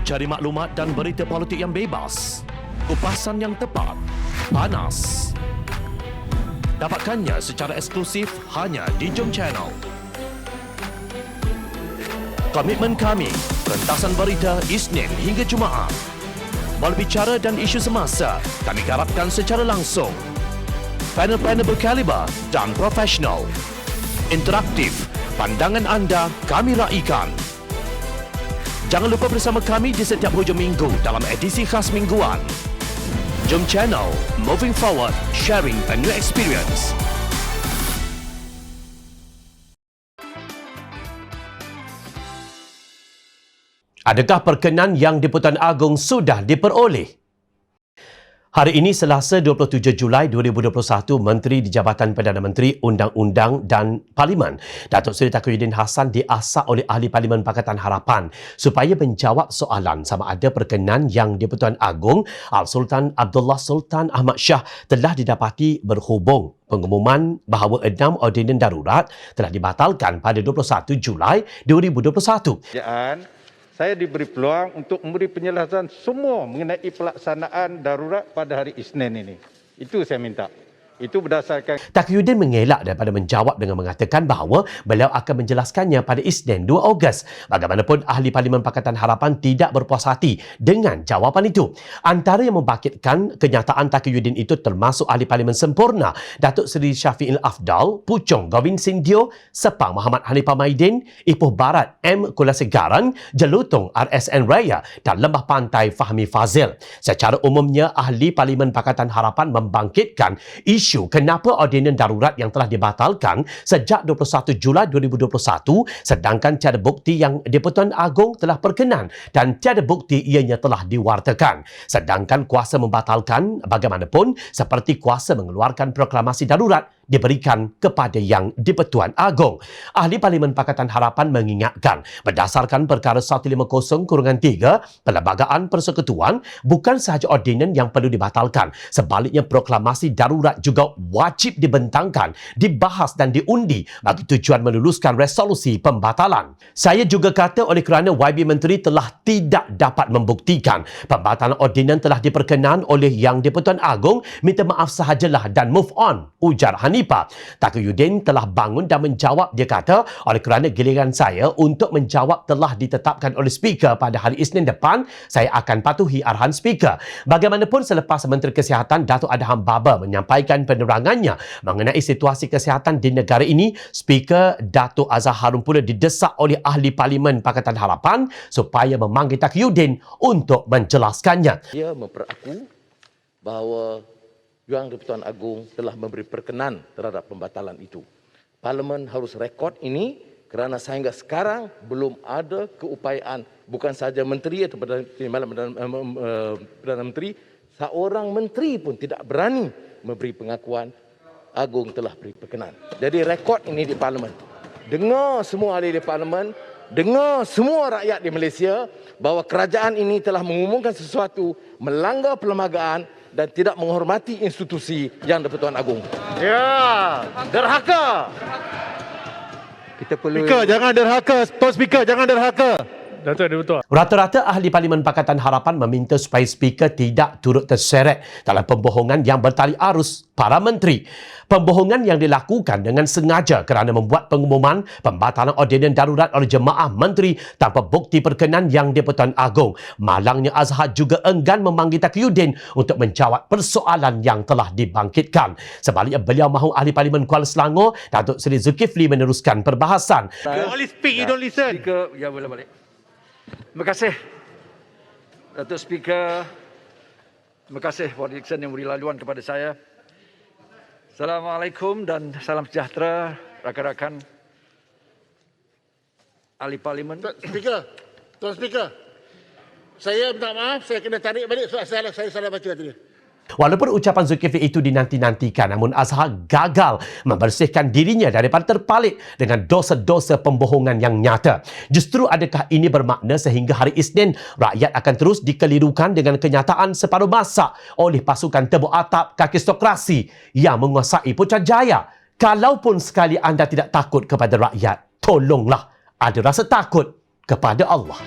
Cari maklumat dan berita politik yang bebas, kupasan yang tepat, panas. Dapatkannya secara eksklusif hanya di Jom Channel. Komitmen kami, pentasan berita Isnin hingga Jumaat. Berbicara dan isu semasa, kami garapkan secara langsung. Panel-panel berkaliber dan profesional. Interaktif, pandangan anda kami raikan. Jangan lupa bersama kami di setiap hujung minggu dalam edisi khas mingguan. Jom Channel, moving forward, sharing a new experience. Adakah perkenan yang di-Pertuan Agong sudah diperoleh? Hari ini Selasa 27 Julai 2021, Menteri di Jabatan Perdana Menteri Undang-Undang dan Parlimen, Datuk Seri Taqiyuddin Hassan diasak oleh Ahli Parlimen Pakatan Harapan supaya menjawab soalan sama ada perkenan yang di-Pertuan Agong Al-Sultan Abdullah Sultan Ahmad Shah telah didapati berhubung pengumuman bahawa 6 ordinan darurat telah dibatalkan pada 21 Julai 2021. Saya diberi peluang untuk memberi penjelasan semua mengenai pelaksanaan darurat pada hari Isnin ini. Itu saya minta. Itu berdasarkan... Taqiyuddin mengelak daripada menjawab dengan mengatakan bahawa beliau akan menjelaskannya pada Isnin 2 Ogos. Bagaimanapun, Ahli Parlimen Pakatan Harapan tidak berpuas hati dengan jawapan itu. Antara yang membangkitkan kenyataan Taqiyuddin itu termasuk Ahli Parlimen Sempurna, Datuk Seri Syafi'il Afdal, Puchong Govin Sindio, Sepang Muhammad Hanifah Maidin, Ipoh Barat M. Kulasegaran, Jelutong RSN Raya dan Lembah Pantai Fahmi Fazil. Secara umumnya, Ahli Parlimen Pakatan Harapan membangkitkan isu kenapa ordinan darurat yang telah dibatalkan sejak 21 Julai 2021 sedangkan tiada bukti yang di-Pertuan Agong telah perkenan dan tiada bukti ianya telah diwartakan. Sedangkan kuasa membatalkan bagaimanapun seperti kuasa mengeluarkan proklamasi darurat diberikan kepada yang di-Pertuan Agong. Ahli Parlimen Pakatan Harapan mengingatkan berdasarkan perkara 150/3 Perlembagaan Persekutuan bukan sahaja ordinan yang perlu dibatalkan, sebaliknya proklamasi darurat juga wajib dibentangkan, dibahas dan diundi bagi tujuan meluluskan resolusi pembatalan. Saya juga kata oleh kerana YB Menteri telah tidak dapat membuktikan pembatalan ordinan telah diperkenan oleh yang di-Pertuan Agong, minta maaf sahajalah dan move on, ujar Hanifah. Taqiyuddin telah bangun dan menjawab. Dia kata, oleh kerana giliran saya untuk menjawab telah ditetapkan oleh Speaker pada hari Isnin depan, saya akan patuhi arahan Speaker. Bagaimanapun, selepas Menteri Kesihatan Datuk Adham Baba menyampaikan penerangannya mengenai situasi kesihatan di negara ini, Speaker Datuk Azhar Harun pula didesak oleh Ahli Parlimen Pakatan Harapan supaya memanggil Taqiyuddin untuk menjelaskannya. Dia memperaku bahawa Yang di-Pertuan Agong telah memberi perkenan terhadap pembatalan itu. Parlimen harus rekod ini kerana sehingga sekarang belum ada keupayaan bukan sahaja Menteri atau Perdana Menteri, seorang Menteri pun tidak berani memberi pengakuan Agong telah beri perkenan. Jadi rekod ini di Parlimen. Dengar semua ahli di Parlimen, dengar semua rakyat di Malaysia bahawa kerajaan ini telah mengumumkan sesuatu melanggar perlembagaan dan tidak menghormati institusi yang di-Pertuan Agong. Ya, derhaka. Kita perlu... Speaker, jangan derhaka. Tuan Speaker, jangan derhaka. Datuk ada betul. Rata-rata Ahli Parlimen Pakatan Harapan meminta supaya Speaker tidak turut terseret dalam pembohongan yang bertali arus para menteri. Pembohongan yang dilakukan dengan sengaja kerana membuat pengumuman pembatalan ordinan darurat oleh jemaah menteri tanpa bukti perkenan yang di-Pertuan Agong. Malangnya Azhar juga enggan memanggil Taqiyuddin untuk menjawab persoalan yang telah dibangkitkan. Sebaliknya, beliau mahu Ahli Parlimen Kuala Selangor, Datuk Seri Zulkifli meneruskan perbahasan. You only speak, you don't listen. Speaker, ya boleh balik. Terima kasih, Datuk Speaker. Terima kasih for the action yang beri laluan kepada saya. Assalamualaikum dan salam sejahtera rakan-rakan ahli parlimen. Tuan Speaker, saya minta maaf, saya kena tarik balik soal saya salah baca tadi. Walaupun ucapan Zulkifli itu dinanti-nantikan, namun Azhar gagal membersihkan dirinya daripada terpalit dengan dosa-dosa pembohongan yang nyata. Justru adakah ini bermakna sehingga hari Isnin, rakyat akan terus dikelirukan dengan kenyataan separuh masa oleh pasukan tebuk atap kakistokrasi yang menguasai Putrajaya? Kalaupun sekali anda tidak takut kepada rakyat, tolonglah ada rasa takut kepada Allah.